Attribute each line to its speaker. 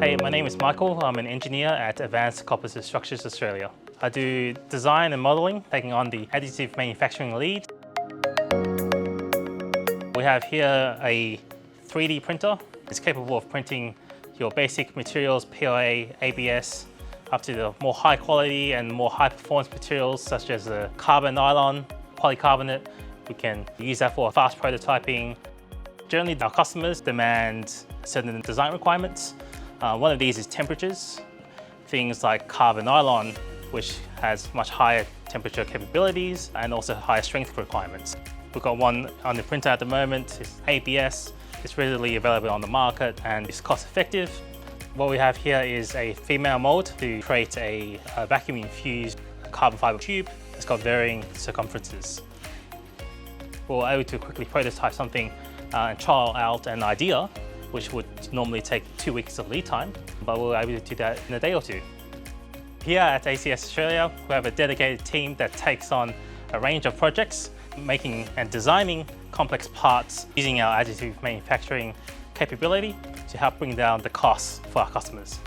Speaker 1: Hey, my name is Michael. I'm an engineer at Advanced Composite Structures Australia. I do design and modelling, taking on the additive manufacturing lead. We have here a 3D printer. It's capable of printing your basic materials, PLA, ABS, up to the more high quality and more high performance materials such as the carbon nylon, polycarbonate. We can use that for fast prototyping. Generally, our customers demand certain design requirements. One of these is temperatures. Things like carbon nylon, which has much higher temperature capabilities and also higher strength requirements. We've got one on the printer at the moment. It's ABS. It's readily available on the market and it's cost effective. What we have here is a female mold to create a vacuum infused carbon fiber tube. It's got varying circumferences. We were able to quickly prototype something and trial out an idea, which would normally take 2 weeks of lead time, but we were able to do that in a day or two. Here at ACS Australia, we have a dedicated team that takes on a range of projects, making and designing complex parts using our additive manufacturing capability to help bring down the costs for our customers.